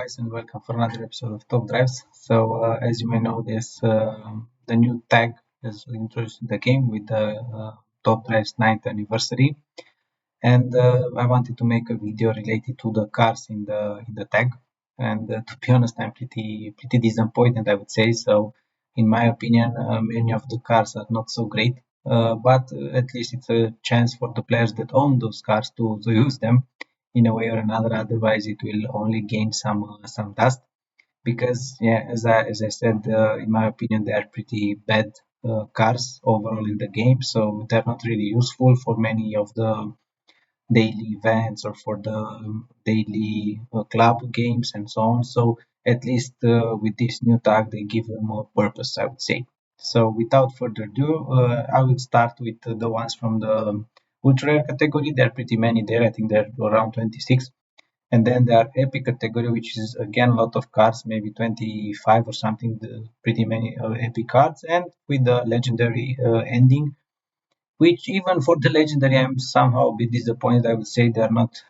guys, and welcome for another episode of TopDrives. As you may know, the new tag is introduced in the game with the TopDrives 9th anniversary, and I wanted to make a video related to the cars in the tag. And to be honest, I'm pretty disappointed, I would say. So, in my opinion, many of the cars are not so great. But at least it's a chance for the players that own those cars to use them in a way or another. Otherwise, it will only gain some dust because, yeah, as I said, in my opinion, they are pretty bad cars overall in the game. So they're not really useful for many of the daily events or for the daily club games and so on. So at least with this new tag, they give them more purpose, I would say. So without further ado, I will start with the ones from the ultra rare category. There are pretty many there. I think there are around 26. And then there are epic category, which is again a lot of cards, maybe 25 or something, pretty many epic cards, and with the legendary ending, which even for the legendary, I'm somehow a bit disappointed. I would say there are not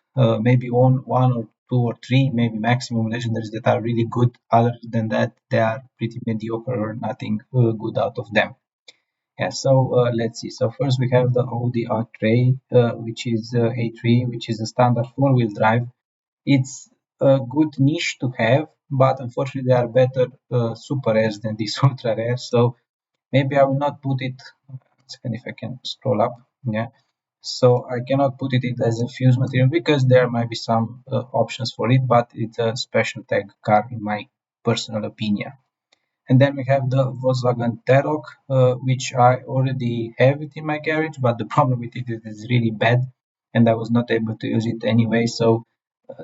maybe one or two or three, maybe maximum legendaries that are really good. Other than that, they are pretty mediocre or nothing good out of them. Yeah, so let's see. So first we have the Audi A3, which is A3, which is a standard four-wheel drive. It's a good niche to have, but unfortunately there are better super rares than this ultra rare. So maybe I will not put it. Second, if I can scroll up. Yeah. So I cannot put it as a fuse material because there might be some options for it, but it's a special tag car in my personal opinion. And then we have the Volkswagen T-Roc, which I already have it in my garage, but the problem with it is it's really bad, and I was not able to use it anyway. So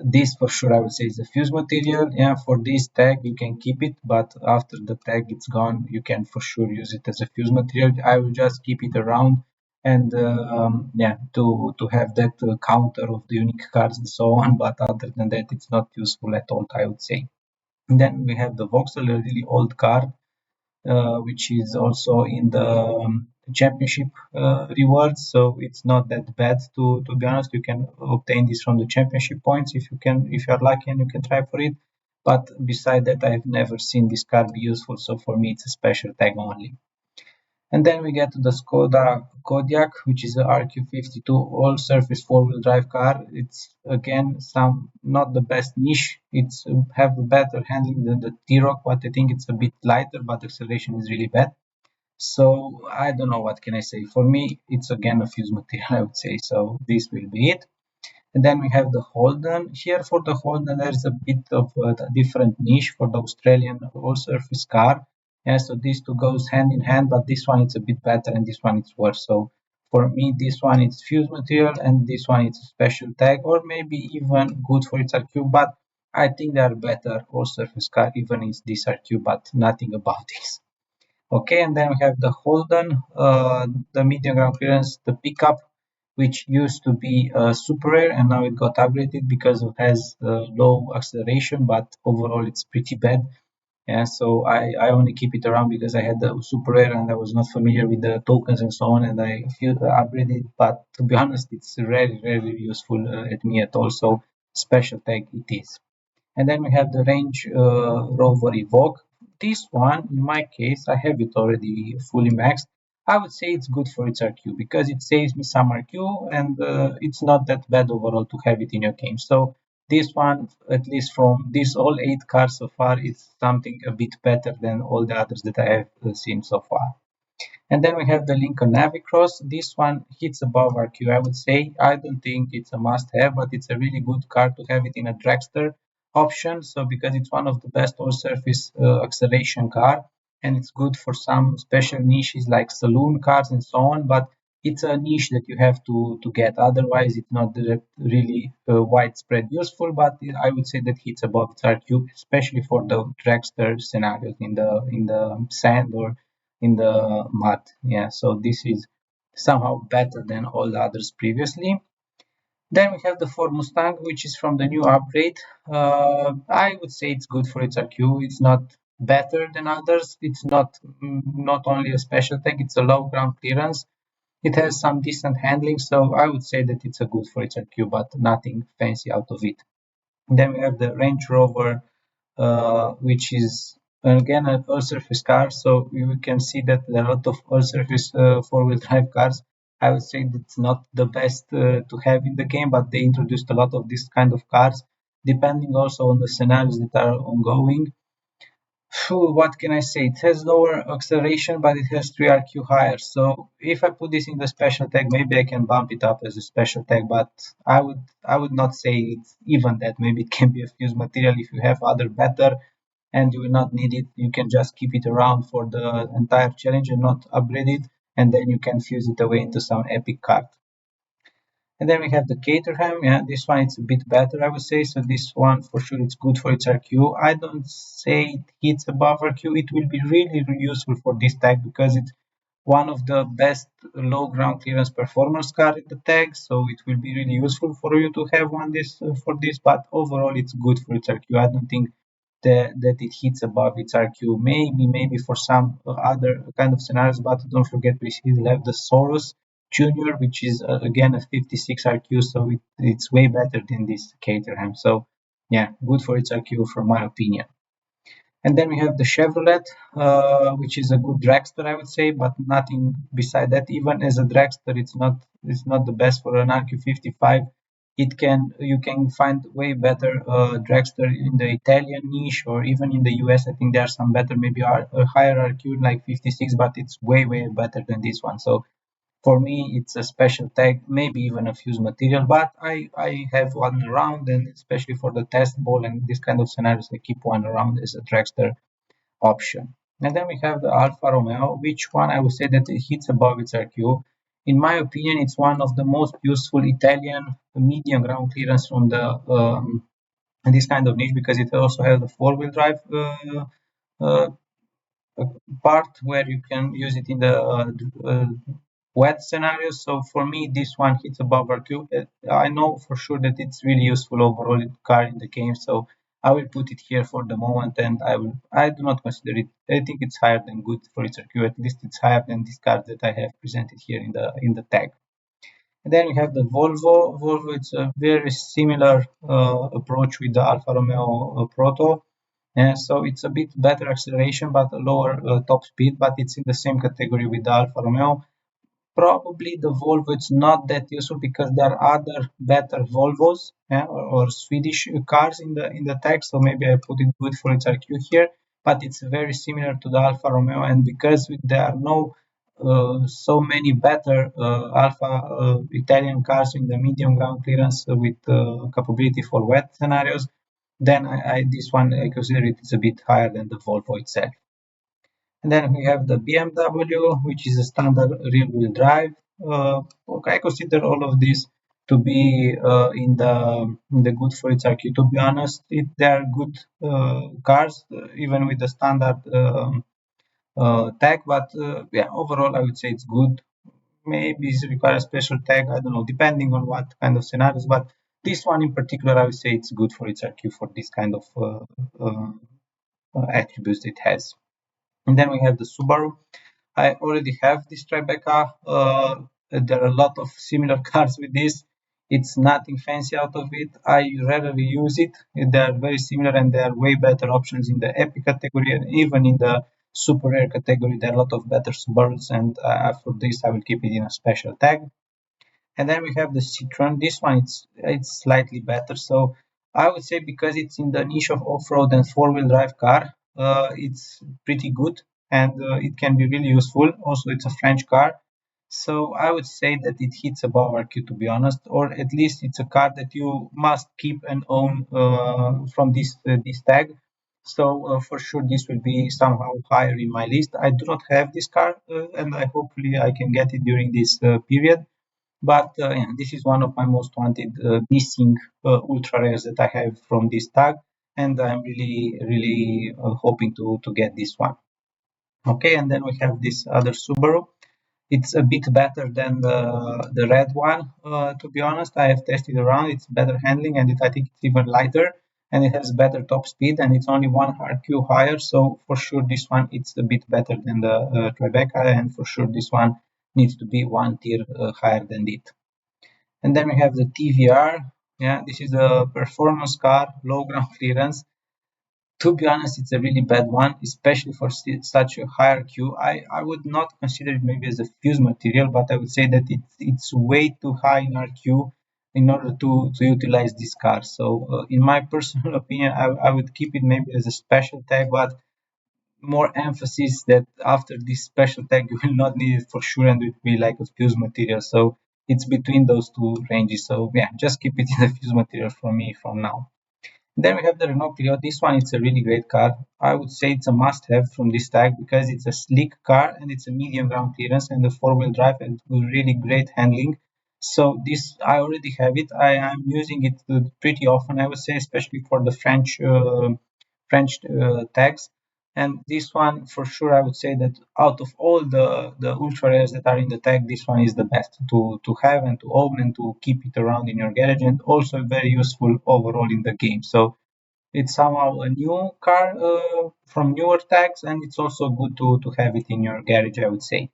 this for sure I would say is a fuse material. Yeah, for this tag you can keep it, but after the tag it's gone, you can for sure use it as a fuse material. I will just keep it around and yeah, to have that counter of the unique cards and so on. But other than that, it's not useful at all, I would say. And then we have the Vauxhall, a really old car, which is also in the championship rewards. So it's not that bad to be honest. You can obtain this from the championship points if you are lucky and you can try for it. But beside that, I have never seen this car be useful. So for me, it's a special tag only. And then we get to the Skoda Kodiaq, which is a RQ52 all-surface four-wheel drive car. It's again some not the best niche. It's have a better handling than the T-Roc, but I think it's a bit lighter, but acceleration is really bad. So I don't know what can I say. For me, it's again a fuse material, I would say. So this will be it. And then we have the Holden. Here for the Holden, there's a bit of a different niche for the Australian all-surface car. Yeah, so these two goes hand in hand, but this one is a bit better and this one is worse. So for me, this one is fuse material and this one is a special tag, or maybe even good for its RQ, but I think they are better all-surface car, even in this RQ, but nothing about this. Okay, and then we have the Holden, the medium ground clearance, the pickup, which used to be super rare and now it got upgraded because it has low acceleration, but overall it's pretty bad. Yeah, so I only keep it around because I had the super rare and I was not familiar with the tokens and so on, and I feel upgraded. But to be honest, it's rarely useful at me at all. So special tag it is. And then we have the Range Rover Evoque. This one, in my case, I have it already fully maxed. I would say it's good for its RQ because it saves me some RQ and it's not that bad overall to have it in your game. So this one, at least from these all 8 cars so far, is something a bit better than all the others that I have seen so far. And then we have the Lincoln Navicross. This one hits above RQ, I would say. I don't think it's a must-have, but it's a really good car to have it in a dragster option. So because it's one of the best all-surface acceleration car, and it's good for some special niches like saloon cars and so on. But it's a niche that you have to get. Otherwise, it's not really widespread useful. But I would say that hits above its RQ, especially for the dragster scenarios in the sand or in the mud. Yeah, so this is somehow better than all the others previously. Then we have the Ford Mustang, which is from the new upgrade. I would say it's good for its RQ. It's not better than others. It's not only a special tag, it's a low ground clearance. It has some decent handling, so I would say that it's a good for its RQ, but nothing fancy out of it. Then we have the Range Rover which is again an all surface car. So you can see that there are a lot of all surface four-wheel drive cars. I would say it's not the best to have in the game, but they introduced a lot of this kind of cars, depending also on the scenarios that are ongoing. Phew, what can I say? It has lower acceleration, but it has 3 RQ higher. So if I put this in the special tag, maybe I can bump it up as a special tag. But I would not say it's even that. Maybe it can be a fused material if you have other better, and you will not need it. You can just keep it around for the entire challenge and not upgrade it, and then you can fuse it away into some epic card. And then we have the Caterham. Yeah, this one it's a bit better, I would say. So this one for sure it's good for its RQ. I don't say it hits above RQ. It will be really useful for this tag because it's one of the best low ground clearance performance card in the tag. So it will be really useful for you to have one this for this. But overall, it's good for its RQ. I don't think that it hits above its RQ. Maybe for some other kind of scenarios, but don't forget we still have the Soros Junior, which is again a 56 RQ, so it's way better than this Caterham. So yeah, good for its RQ from my opinion. And then we have the Chevrolet, which is a good dragster, I would say, but nothing beside that. Even as a dragster, it's not the best for an RQ55. You can find way better dragster in the Italian niche or even in the US. I think there are some better, maybe a higher RQ like 56, but it's way better than this one. So for me, it's a special tag, maybe even a fused material, but I have one around, and especially for the test ball and this kind of scenarios, I keep one around as a dragster option. And then we have the Alfa Romeo, which one I would say that it hits above its RQ. In my opinion, it's one of the most useful Italian medium ground clearance from the this kind of niche because it also has the four-wheel drive uh, part where you can use it in the wet scenarios. So for me, this one hits above RQ. I know for sure that it's really useful overall car in the game. So I will put it here for the moment, and I do not consider it. I think it's higher than good for its RQ. At least it's higher than this card that I have presented here in the tag. And then we have the Volvo. Volvo, it's a very similar approach with the Alfa Romeo Proto. And so it's a bit better acceleration, but a lower top speed, but it's in the same category with the Alfa Romeo. Probably the Volvo is not that useful because there are other better Volvos, yeah, or Swedish cars in the tag. So maybe I put it good for its RQ here, but it's very similar to the Alfa Romeo. And because there are no so many better Alfa Italian cars in the medium ground clearance with capability for wet scenarios, then this one I consider it is a bit higher than the Volvo itself. And then we have the BMW, which is a standard rear-wheel drive. Okay, I consider all of these to be in the good for its RQ. To be honest, they are good cars, even with the standard tag. But yeah, overall, I would say it's good. Maybe it requires a special tag. I don't know, depending on what kind of scenarios. But this one in particular, I would say it's good for its RQ for this kind of attributes it has. And then we have the Subaru. I already have this Tribeca. There are a lot of similar cars with this. It's nothing fancy out of it. I rarely use it. They are very similar and there are way better options in the epic category and even in the super rare category. There are a lot of better Subarus, and for this I will keep it in a special tag. And then we have the Citroen. This one it's slightly better. So I would say because it's in the niche of off-road and four-wheel drive car, it's pretty good and it can be really useful. Also, it's a French car. So I would say that it hits above RQ to be honest, or at least it's a car that you must keep and own from this tag. So for sure this will be somehow higher in my list. I do not have this car, and I hopefully I can get it during this period. But yeah, this is one of my most wanted missing ultra rares that I have from this tag, and I'm really hoping to get this one. Okay, and then we have this other Subaru. It's a bit better than the red one. To be honest, I have tested around. It's better handling, and I think it's even lighter, and it has better top speed, and it's only one RQ higher. So for sure, this one it's a bit better than the Tribeca, and for sure this one needs to be one tier higher than it. And then we have the TVR. Yeah, this is a performance car, low ground clearance. To be honest, it's a really bad one, especially for such a higher Q. I would not consider it maybe as a fuse material, but I would say that it's way too high in RQ in order to utilize this car. So, in my personal opinion, I would keep it maybe as a special tag, but more emphasis that after this special tag, you will not need it for sure, and it will be like a fuse material. So, it's between those two ranges. So, yeah, just keep it in the fuse material for me from now. Then we have the Renault Clio. This one is a really great car. I would say it's a must-have from this tag because it's a sleek car and it's a medium ground clearance and a four-wheel drive and with really great handling. So this I already have it. I am using it pretty often. I would say, especially for the French tags. And this one, for sure, I would say that out of all the ultra rares that are in the tag, this one is the best to have and to own and to keep it around in your garage, and also very useful overall in the game. So it's somehow a new car from newer tags, and it's also good to have it in your garage, I would say.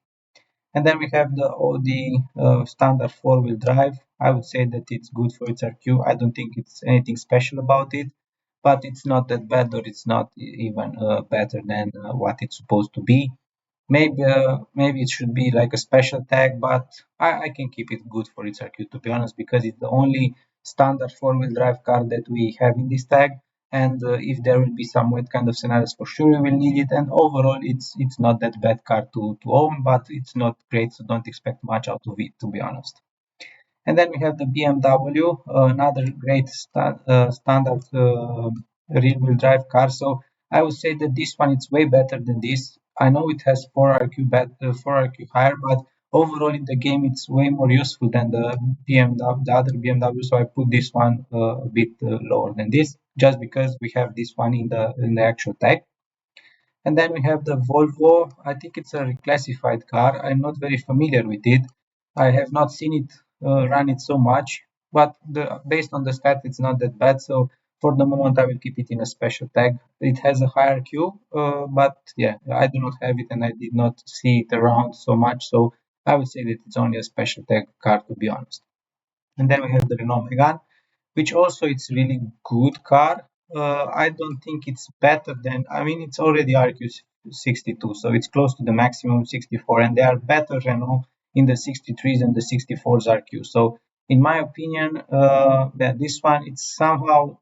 And then we have the Audi standard four-wheel drive. I would say that it's good for its RQ. I don't think it's anything special about it, but it's not that bad, or it's not even better than what it's supposed to be. Maybe it should be like a special tag, but I can keep it good for its RQ, to be honest, because it's the only standard four-wheel drive car that we have in this tag. And if there will be some wet kind of scenarios, for sure we will need it. And overall, it's not that bad car to own, but it's not great, so don't expect much out of it, to be honest. And then we have the BMW, another great standard rear-wheel drive car. So I would say that this one is way better than this. I know it has 4 RQ higher, but overall in the game it's way more useful than the BMW, the other BMW. So I put this one a bit lower than this, just because we have this one in the actual tag. And then we have the Volvo. I think it's a reclassified car. I'm not very familiar with it. I have not seen it run it so much, but based on the stats, it's not that bad. So for the moment, I will keep it in a special tag. It has a higher Q, but yeah, I do not have it and I did not see it around so much. So I would say that it's only a special tag car, to be honest. And then we have the Renault Megane, which also it's really good car. I don't think it's better than, I mean, it's already RQ62, so it's close to the maximum 64, and they are better Renault in the 63s and the 64s RQ. So in my opinion, this one it's somehow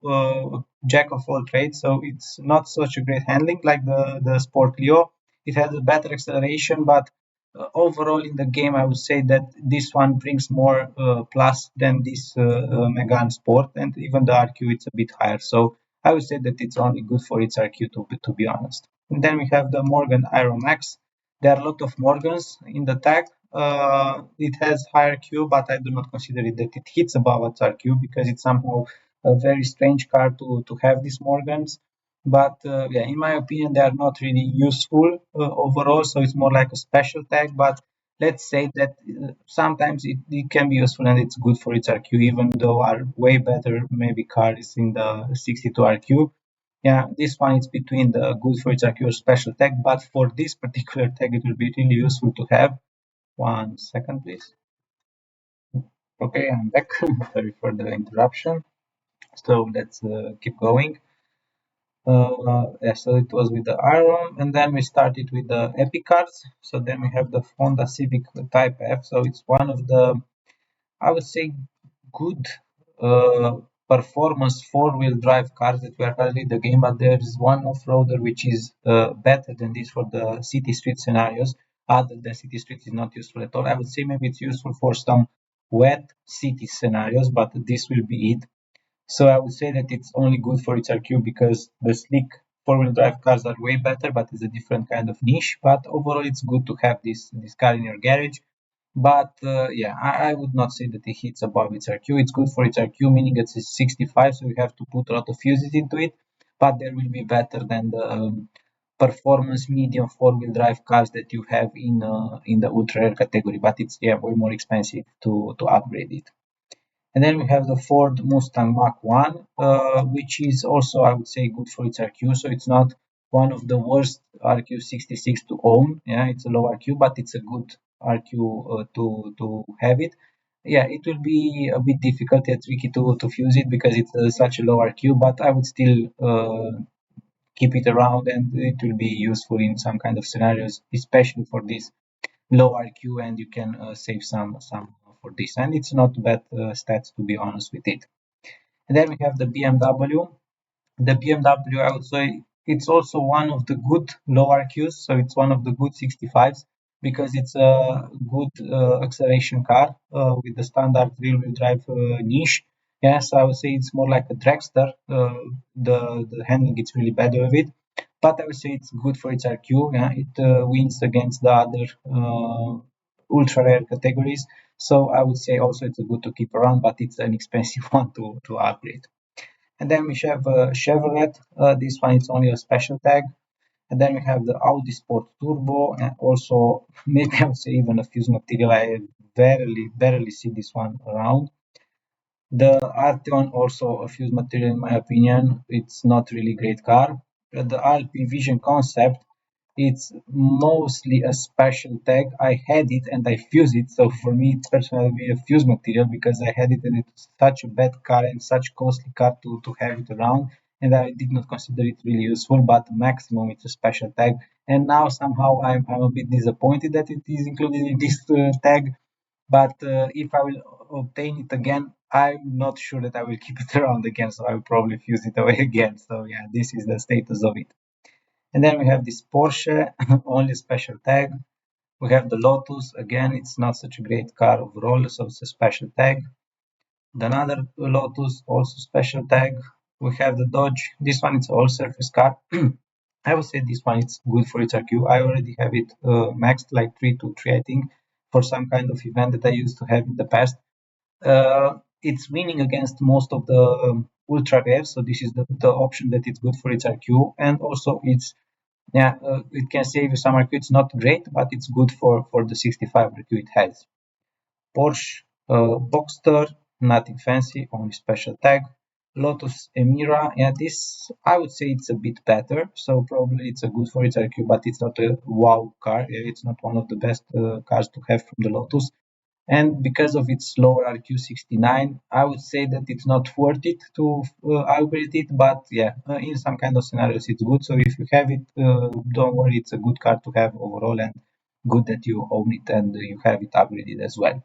jack of all trades. So it's not such a great handling like the Sport Clio. It has a better acceleration, but overall in the game, I would say that this one brings more plus than this Megane Sport, and even the RQ it's a bit higher. So I would say that it's only good for its RQ, to be honest. And then we have the Morgan Aero Max. There are a lot of Morgans in the tag. It has higher Q, but I do not consider it that it hits above its RQ because it's somehow a very strange car to have these Morgans. But yeah, in my opinion, they are not really useful overall, so it's more like a special tag. But let's say that sometimes it can be useful and it's good for its RQ, even though are way better maybe cars in the 62 RQ. Yeah, this one is between the good for its RQ or special tag, but for this particular tag, it will be really useful to have. 1 second, please. Okay, I'm back. Sorry for the interruption. So let's keep going. Yeah, so it was with the Iron, and then we started with the Epic cards. So then we have the Honda Civic Type F. So it's one of the, I would say, good performance four-wheel drive cars that were currently in the game. But there is one off-roader which is better than this for the city street scenarios. Other than city street is not useful at all. I would say maybe it's useful for some wet city scenarios, but this will be it. So I would say that it's only good for its RQ because the sleek four-wheel drive cars are way better, but it's a different kind of niche. But overall, it's good to have this car in your garage. But yeah, I would not say that it hits above its RQ. It's good for its RQ, meaning it's 65, so you have to put a lot of fuses into it. But there will be better than the performance medium four-wheel drive cars that you have in the ultra rare category. But it's yeah way more expensive to upgrade it. And then we have the Ford Mustang Mach 1, which is also, I would say, good for its RQ. So it's not one of the worst RQ66 to own. Yeah, it's a low RQ, but it's a good RQ to have it. Yeah, it will be a bit difficult and tricky to fuse it because it's such a low RQ, but I would still keep it around, and it will be useful in some kind of scenarios, especially for this low RQ, and you can save some for this. And it's not bad stats, to be honest with it. And then we have the BMW. The BMW, I would say, it's also one of the good low RQs, so it's one of the good 65s because it's a good acceleration car with the standard rear-wheel drive niche. Yes, I would say it's more like a dragster. The handling it's really bad with it, but I would say it's good for its RQ. Yeah, it wins against the other ultra rare categories. So I would say also it's a good to keep around, but it's an expensive one to upgrade. And then we have Chevrolet. This one is only a special tag. And then we have the Audi Sport Turbo, and also maybe I would say even a fuse material. I barely see this one around. The Arteon also a fuse material in my opinion. It's not really great car. The Alpine Vision concept, it's mostly a special tag. I had it and I fused it, so for me it's personally a fuse material because I had it and it's such a bad car and such costly car to have it around, and I did not consider it really useful. But maximum it's a special tag, and now somehow I'm a bit disappointed that it is included in this tag. But if I will obtain it again, I'm not sure that I will keep it around again, so I will probably fuse it away again. So yeah, this is the status of it. And then we have this Porsche, only special tag. We have the Lotus, again, it's not such a great car overall, so it's a special tag. Another Lotus, also special tag. We have the Dodge, this one it's all surface car. I would say this one it's good for its RQ. I already have it maxed like 3 to 3, I think, for some kind of event that I used to have in the past. It's winning against most of the ultra rare, so this is the option that it's good for its RQ, and also yeah, it can save you some RQ. It's not great, but it's good for the 65 RQ it has. Porsche Boxster, nothing fancy, only special tag. Lotus Emira, yeah, this I would say it's a bit better, so probably it's a good for its RQ, but it's not a wow car. It's not one of the best cars to have from the Lotus. And because of its lower RQ69, I would say that it's not worth it to upgrade it. But yeah, in some kind of scenarios, it's good. So if you have it, don't worry, it's a good car to have overall, and good that you own it and you have it upgraded as well.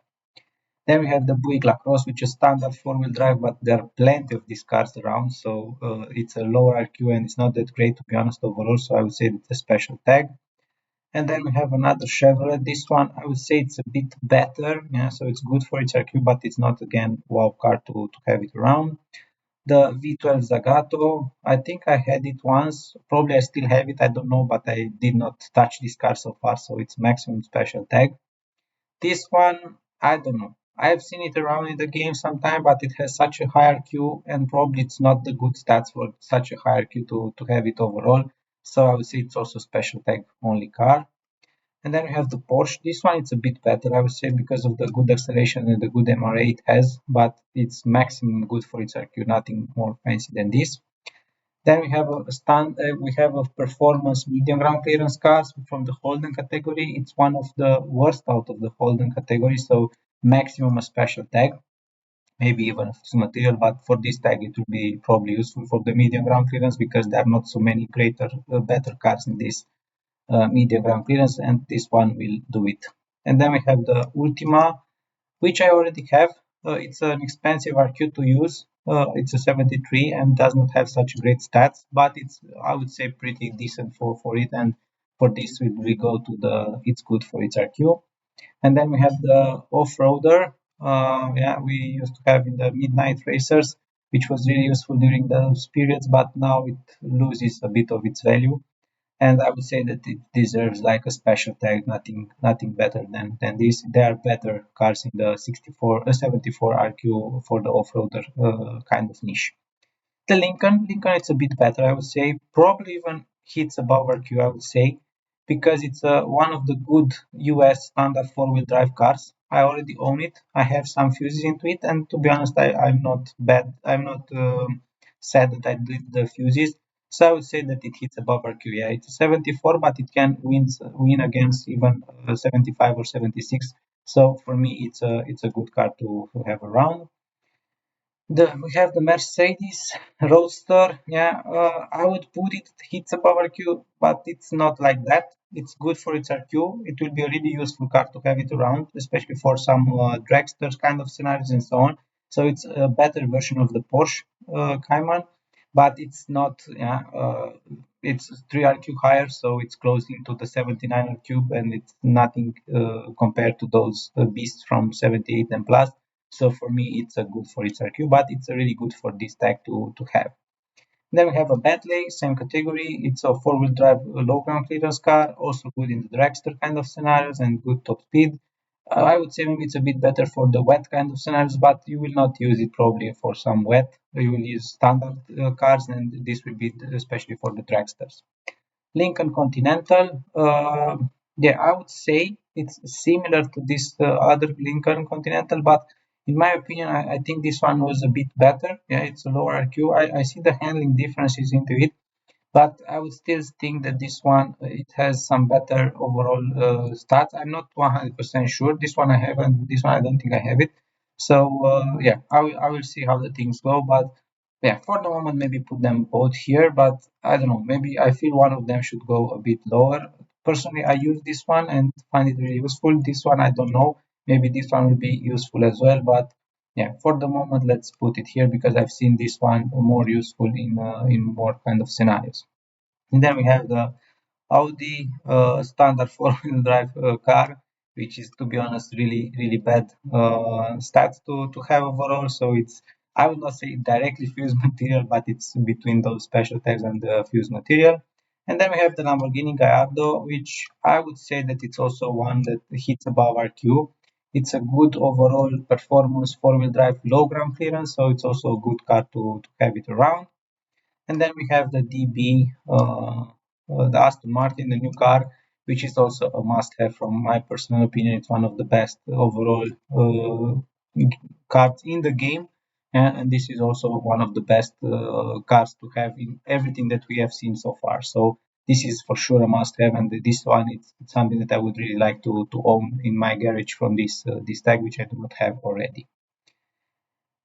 Then we have the Buick LaCrosse, which is standard four-wheel drive, but there are plenty of these cars around, so it's a lower RQ and it's not that great to be honest overall. So I would say it's a special tag. And then we have another Chevrolet. This one, I would say it's a bit better. Yeah, so it's good for its RQ, but it's not again wow car to have it around. The V12 Zagato, I think I had it once. Probably I still have it. I don't know, but I did not touch this car so far, so it's maximum special tag. This one, I don't know. I've seen it around in the game sometime, but it has such a high RQ, and probably it's not the good stats for such a high RQ to have it overall. So I would say it's also special tag only car. And then we have the Porsche. This one it's a bit better, I would say, because of the good acceleration and the good MRA it has, but it's maximum good for its RQ, nothing more fancy than this. Then we have we have a performance medium ground clearance cars from the Holden category. It's one of the worst out of the Holden category, so maximum a special tag, maybe even a fixed material, but for this tag it will be probably useful for the medium ground clearance because there are not so many better cars in this media ground clearance, and this one will do it. And then we have the Ultima, which I already have. It's an expensive RQ to use. It's a 73 and does not have such great stats, but it's I would say pretty decent for it. And for this we go to the it's good for its RQ. And then we have the off-roader. Yeah, we used to have in the midnight racers, which was really useful during those periods, but now it loses a bit of its value, and I would say that it deserves like a special tag, nothing better than this. There are better cars in the 74 RQ for the off-roader kind of niche. The Lincoln, it's a bit better, I would say. Probably even hits above RQ, I would say, because it's one of the good US standard four-wheel drive cars. I already own it. I have some fuses into it, and to be honest, I'm not bad. I'm not sad that I did the fuses. So I would say that it hits above RQ. Yeah, it's a 74, but it can win against even 75 or 76. So for me, it's a good car to have around. We have the Mercedes Roadster. Yeah, I would put it hits above RQ, but it's not like that. It's good for its RQ. It will be a really useful car to have it around, especially for some dragsters kind of scenarios and so on. So it's a better version of the Porsche Cayman, but it's not. Yeah, it's 3 RQ higher, so it's close into the 79 RQ, and it's nothing compared to those beasts from 78 and plus. So for me, it's a good for its RQ, but it's a really good for this tag to have. Then we have a Bentley, same category. It's a four-wheel drive low ground clearance car, also good in the dragster kind of scenarios and good top speed. I would say maybe it's a bit better for the wet kind of scenarios, but you will not use it probably for some wet. You will use standard cars, and this will be especially for the dragsters. Lincoln Continental, yeah, I would say it's similar to this other Lincoln Continental, but in my opinion, I think this one was a bit better. Yeah, it's a lower IQ. I see the handling differences into it, but I would still think that this one it has some better overall stats. I'm not 100% sure. This one I have, and this one I don't think I have it. So yeah, I will see how the things go. But yeah, for the moment, maybe put them both here. But I don't know. Maybe I feel one of them should go a bit lower. Personally, I use this one and find it really useful. This one I don't know. Maybe this one will be useful as well. But yeah, for the moment, let's put it here because I've seen this one more useful in more kind of scenarios. And then we have the Audi standard four-wheel drive car, which is, to be honest, really bad stats to have overall. So it's, I would not say directly fused material, but it's between those special tags and the fused material. And then we have the Lamborghini Gallardo, which I would say that it's also one that hits above RQ. It's a good overall performance four-wheel drive low ground clearance, so it's also a good car to have it around. And then we have the DB, the Aston Martin, the new car, which is also a must-have from my personal opinion. It's one of the best overall cars in the game, and this is also one of the best cars to have in everything that we have seen so far. So this is for sure a must-have, and this one it's something that I would really like to own in my garage from this tag, which I do not have already.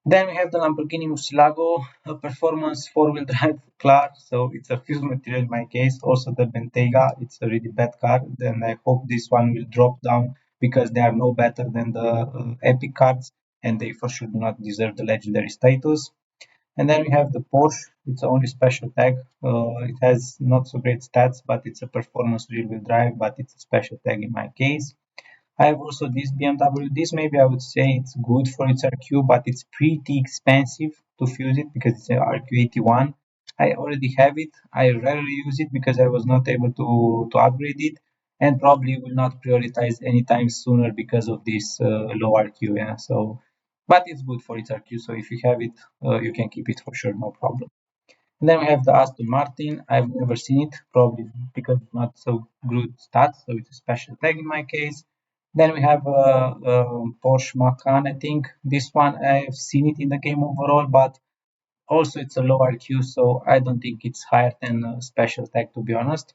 Then we have the Lamborghini Murcielago, a performance four-wheel drive car. So it's a fused material in my case. Also the Bentayga, it's a really bad car. Then I hope this one will drop down because they are no better than the Epic cards, and they for sure do not deserve the legendary status. And then we have the Porsche. It's the only special tag. It has not so great stats, but it's a performance rear-wheel drive, but it's a special tag in my case. I have also this BMW. This maybe I would say it's good for its RQ, but it's pretty expensive to fuse it because it's an RQ81. I already have it. I rarely use it because I was not able to upgrade it, and probably will not prioritize anytime sooner because of this low RQ. Yeah, so but it's good for its RQ. So if you have it, you can keep it for sure, no problem. And then we have the Aston Martin. I've never seen it, probably because it's not so good stats, so it's a special tag in my case. Then we have Porsche Macan, I think. This one, I've seen it in the game overall, but also it's a lower Q, so I don't think it's higher than a special tag, to be honest.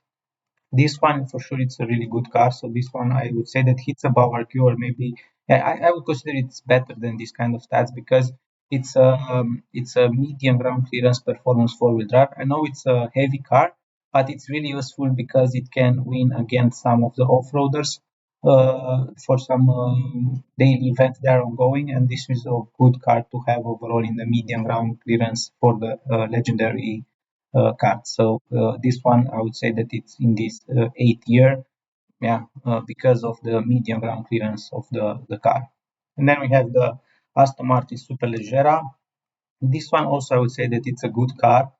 This one for sure it's a really good car. So this one I would say that hits above RQ or maybe I would consider it's better than this kind of stats because it's a medium ground clearance performance four-wheel drive. I know it's a heavy car, but it's really useful because it can win against some of the off-roaders for some daily events that are ongoing, and this is a good car to have overall in the medium ground clearance for the legendary card. So this one, I would say that it's in this 8th year, yeah, because of the medium ground clearance of the car. And then we have the Aston Martin Superleggera. This one also, I would say that it's a good car.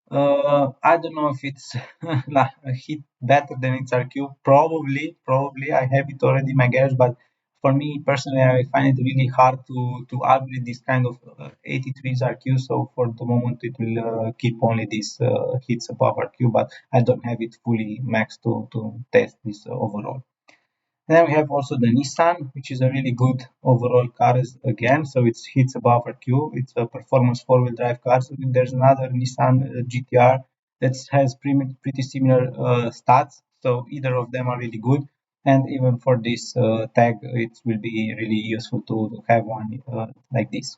I don't know if it's a hit better than its RQ. Probably I have it already in my garage, but for me personally, I find it really hard to upgrade this kind of 83's RQ. So for the moment, it will keep only these hits above RQ, but I don't have it fully maxed to test this overall. And then we have also the Nissan, which is a really good overall car again. So it hits above RQ. It's a performance four-wheel drive car. So there's another Nissan GTR that has pretty similar stats. So either of them are really good. And even for this tag, it will be really useful to have one like this.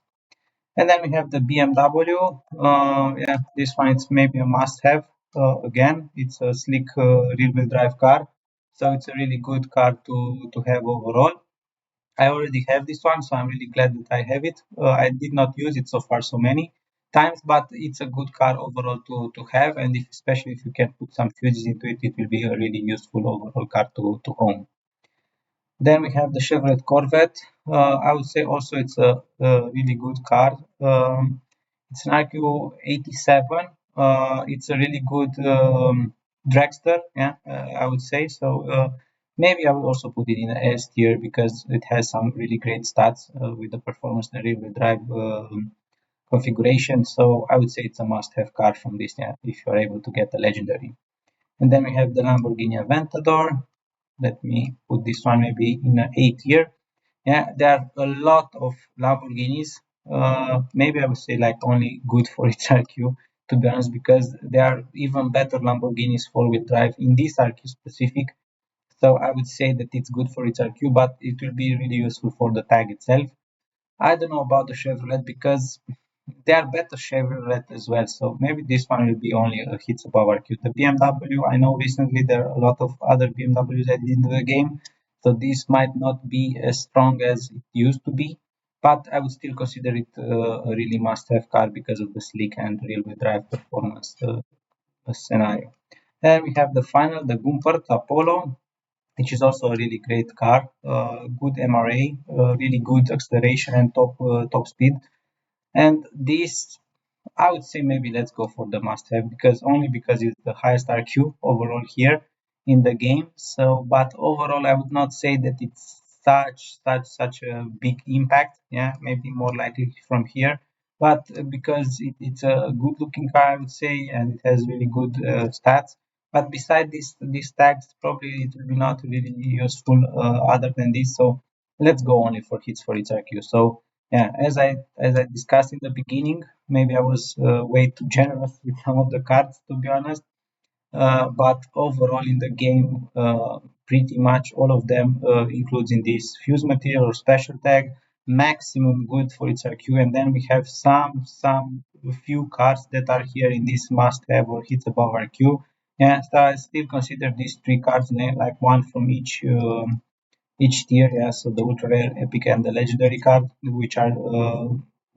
And then we have the BMW. Yeah, this one it's maybe a must-have. Again, it's a sleek rear-wheel drive car, so it's a really good car to have overall. I already have this one, so I'm really glad that I have it. I did not use it so far so many times, but it's a good car overall to have, and if, especially if you can put some fuses into it, it will be a really useful overall car to own. Then we have the Chevrolet Corvette. I would say also it's a really good car. It's an RQ87. It's a really good dragster, yeah, I would say. So maybe I will also put it in the S tier because it has some really great stats with the performance and rear-wheel drive configuration. So I would say it's a must-have car from this, yeah, if you're able to get the legendary. And then we have the Lamborghini Aventador. Let me put this one maybe in an A tier. Yeah, there are a lot of Lamborghinis. Maybe I would say like only good for its RQ, to be honest, because there are even better Lamborghinis four-wheel drive in this RQ specific. So I would say that it's good for its RQ, but it will be really useful for the tag itself. I don't know about the Chevrolet because there are better Chevrolet as well. So maybe this one will be only a hits above RQ. The BMW, I know recently there are a lot of other BMWs added into the game. So this might not be as strong as it used to be, but I would still consider it a really must-have car because of the sleek and rear-wheel drive performance scenario. Then we have the final, the Gumpert Apollo, which is also a really great car. Good MRA, really good acceleration and top speed. And this, I would say maybe let's go for the must-have because only because it's the highest RQ overall here in the game. So, but overall, I would not say that it's such a big impact. Yeah, maybe more likely from here. But because it's a good-looking car, I would say, and it has really good stats. But beside these tags, probably it will be not really useful other than this. So let's go only for hits for its RQ. So yeah, as I discussed in the beginning, maybe I was way too generous with some of the cards, to be honest. But overall in the game, pretty much all of them includes in this fuse material or special tag, maximum good for its RQ, and then we have some few cards that are here in this must have or hits above RQ. Yeah, so I still consider these three cards like one from each tier has the ultra rare, epic, and the legendary card, which are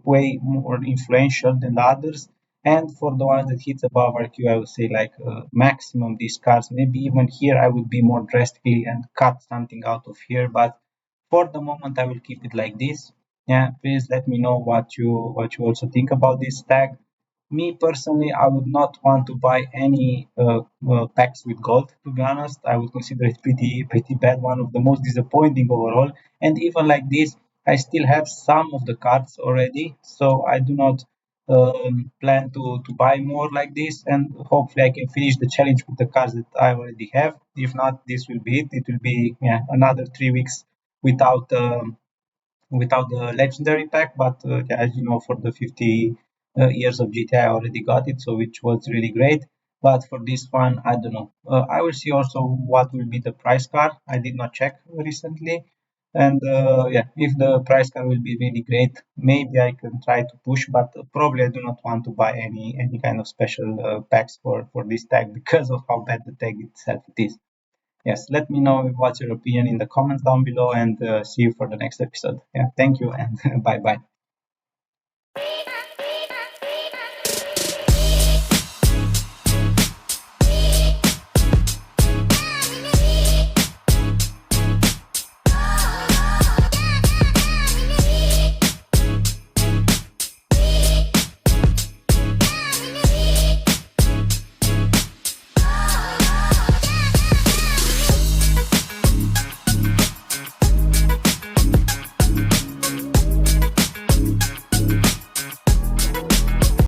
way more influential than the others. And for the ones that hit above RQ, I would say like maximum these cards. Maybe even here I would be more drastically and cut something out of here. But for the moment, I will keep it like this. Yeah, please let me know what you also think about this tag. Me personally, I would not want to buy any packs with gold. To be honest, I would consider it pretty bad. One of the most disappointing overall. And even like this, I still have some of the cards already, so I do not plan to buy more like this. And hopefully, I can finish the challenge with the cards that I already have. If not, this will be it. It will be another 3 weeks without. Without the legendary pack, but yeah, as you know, for the 50 years of GTA, I already got it, so which was really great. But for this one, I don't know. I will see also what will be the price card. I did not check recently, and yeah, if the price card will be really great, maybe I can try to push. But probably I do not want to buy any kind of special packs for this tag because of how bad the tag itself it is. Yes, let me know what's your opinion in the comments down below and see you for the next episode. Yeah, thank you and bye bye.